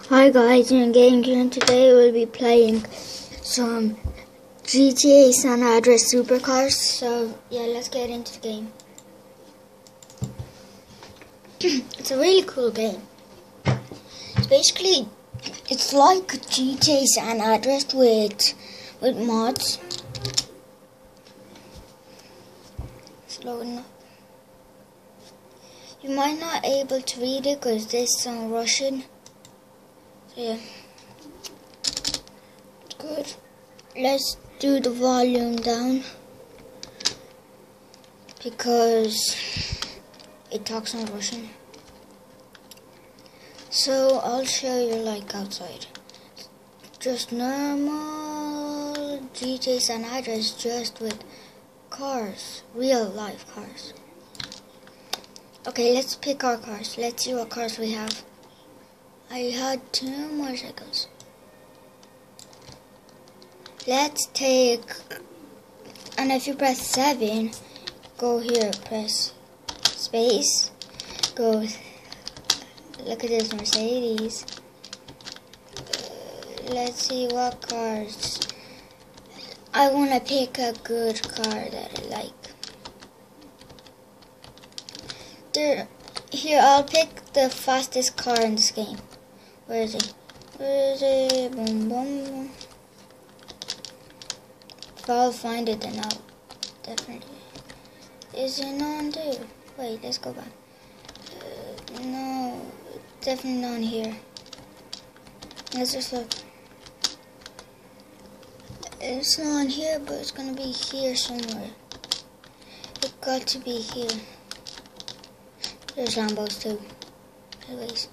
Hi guys, I'm Game here and today we'll be playing some GTA San Andreas Supercars. So yeah, let's get into the game. It's a really cool game. It's like GTA San Andreas with mods. It's loading up. You might not be able to read it because this is on Russian. Yeah, good. Let's do the volume down because it talks in Russian. So I'll show you like outside. Just normal GTA San Andreas, just with cars, real life cars. Okay, let's pick our cars. Let's see what cars we have. I had 2 motorcycles. Let's take, and if you press 7, go here, press space, go, look at this Mercedes. Let's see what cars. I want to pick a good car that I like. Here, I'll pick the fastest car in this game. Where is it? Where is it? Boom, boom, boom. If I'll find it, then I'll definitely. Is it on there? Wait, let's go back. No, definitely not here. Let's just look. It's not on here, but it's gonna be here somewhere. It got to be here. There's Lambos too. Anyways.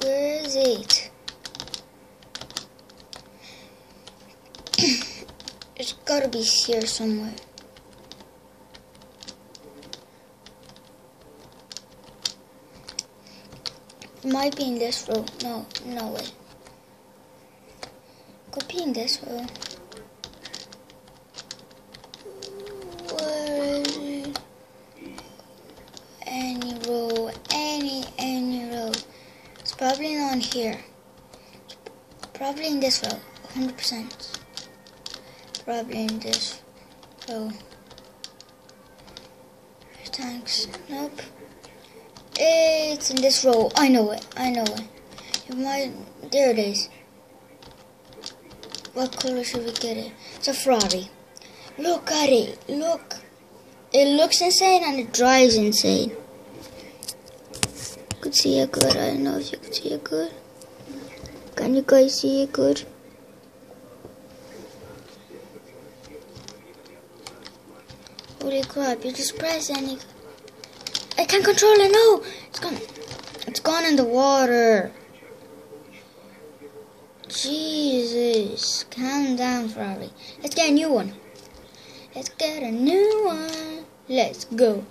Where is it? It's gotta be here somewhere. It might be in this row. No way. Could be in this row. Where is it? Any row. Any row. It's probably not here. Probably in this row. 100%. Probably in this row. Thanks. Nope. It's in this row. I know it. There it is. What color should we get it? It's a Ferrari. Look at it. Look. It looks insane and it drives insane. You could see it good. I don't know if you could see it good. Can you guys see it good? Holy crap, you just press and you... I can't control it, no! It's gone in the water. Jesus, calm down, Ferrari. Let's get a new one. Let's go.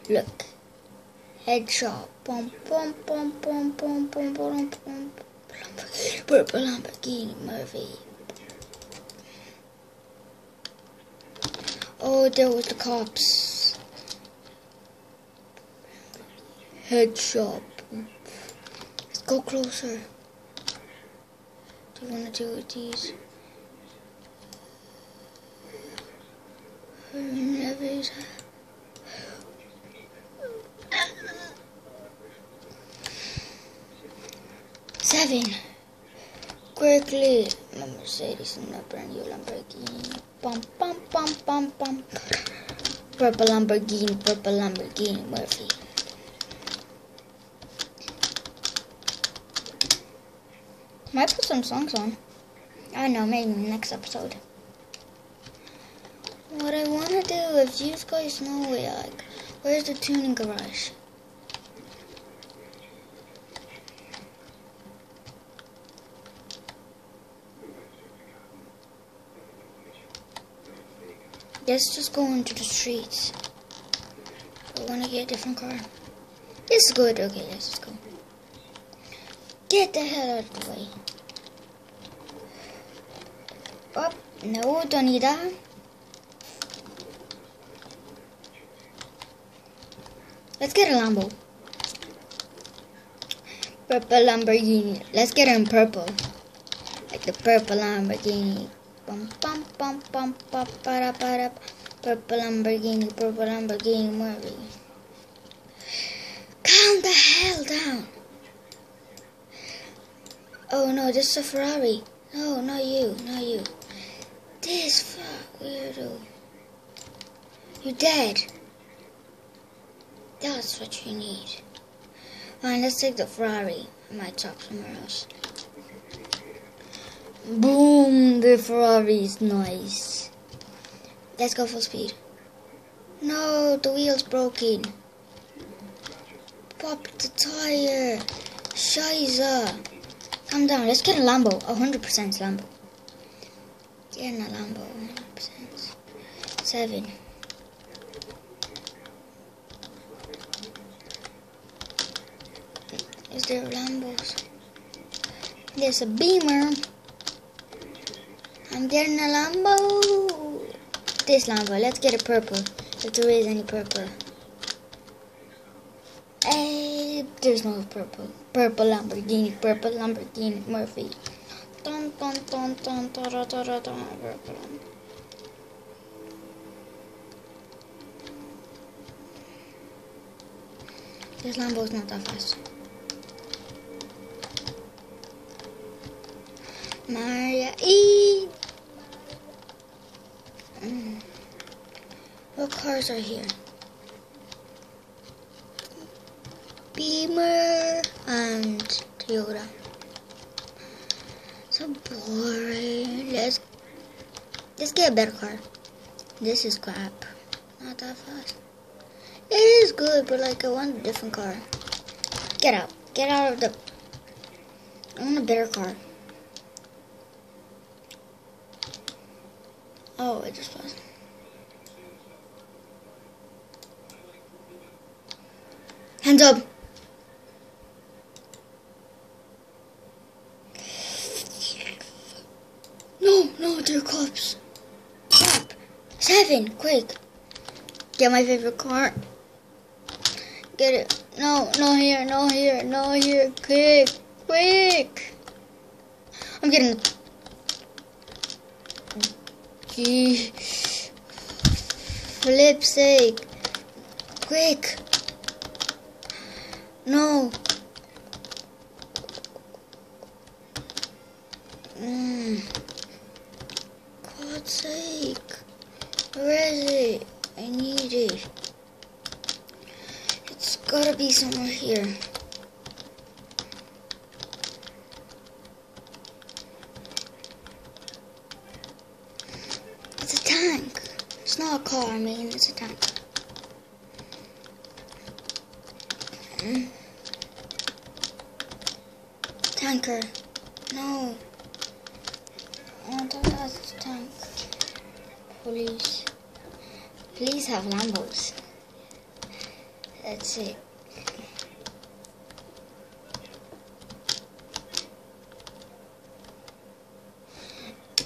Look. Headshot. Pum pum pum pum pum pum pum pum. Purple Lamborghini Murphy. Oh, there was the cops. Headshot. Let's go closer. Do you want to do with these? Seven. Quickly. My Mercedes and a brand new Lamborghini. Pum pum pum pum pum. Purple Lamborghini Murphy. Might put some songs on. I don't know, maybe next episode. What I want to do, if you guys know it, like, where's the tuning garage? Let's just go into the streets. I want to get a different car. This is good. Okay, let's just go. Get the hell out of the way. Oh, no, don't need that. Let's get a Lambo. Purple Lamborghini. Let's get it in purple. Like the purple Lamborghini. Bum bum bum bum bum ba da. Purple Lamborghini Murray. Calm the hell down. Oh no, this is a Ferrari. No, not you, not you. This weirdo. You're dead. That's what you need. Fine, let's take the Ferrari. I might talk somewhere else. Boom, the Ferrari is nice. Let's go full speed. No, the wheel's broken. Pop the tire. Shiza. Calm down, let's get a Lambo. 100% Lambo. Get in a Lambo, 100%. 7. Is there Lambos? There's a Beamer. I'm getting a Lambo. This Lambo. Let's get it purple. If there is any purple. Hey, there's no purple. Purple Lamborghini Murphy. Dun dun dun dun dun dun dun dun dun. Purple. This Lambo's not that fast. Maria E. What cars are here? Beamer and Toyota. So boring. Let's get a better car. This is crap. Not that fast. It is good, but like I want a different car. Get out. Get out of the. I want a better car. Oh, it just was. Hands up. No, they're cops. Cop. 7, quick. Get my favorite car. Get it. No here. Quick. I'm getting it. Gee. Flip's sake. Quick. No. God's sake. Where is it? I need it. It's gotta be somewhere here. It's a tank. It's not a car, I mean, it's a tank. Tanker. No. Oh, that's a tank. Police. Police have Lambos. That's it.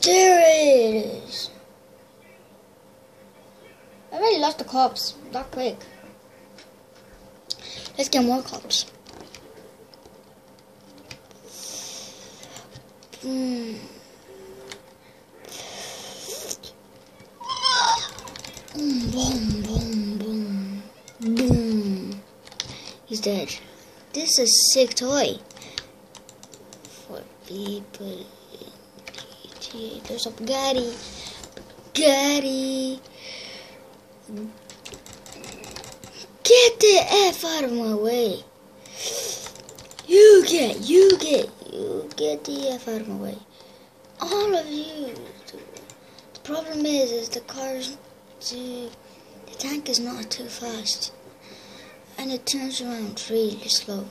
There it is. I already lost the cops. That quick. Let's get more cops. Boom. Boom. He's dead. This is a sick toy. For people in GTA. There's a Bugatti. Get the F out of my way. You get the F out of my way. All of you. The problem is the cars, the tank is not too fast. And it turns around really slow.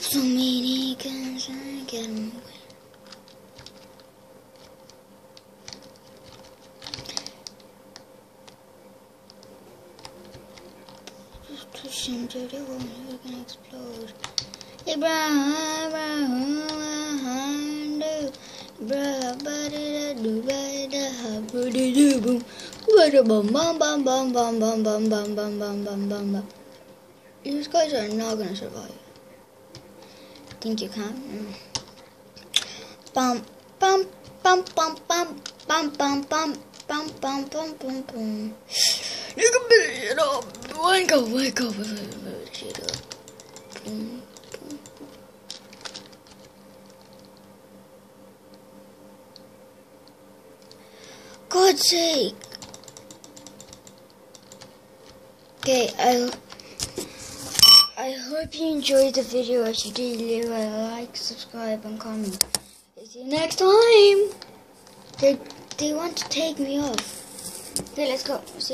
So many guns, I get them away. Just push him to the wall, you're gonna explode. Abraham, You guys are not gonna survive. Think you can? Bum bum bum bum bum bum bum bum bum bum bum bum bum. You can beat it up. Wake up, wake up, shut up. Boom, boom. God's sake. Okay, I hope you enjoyed the video. If you did, leave a like, subscribe, and comment. See you next time. They want to take me off. Okay, let's go. See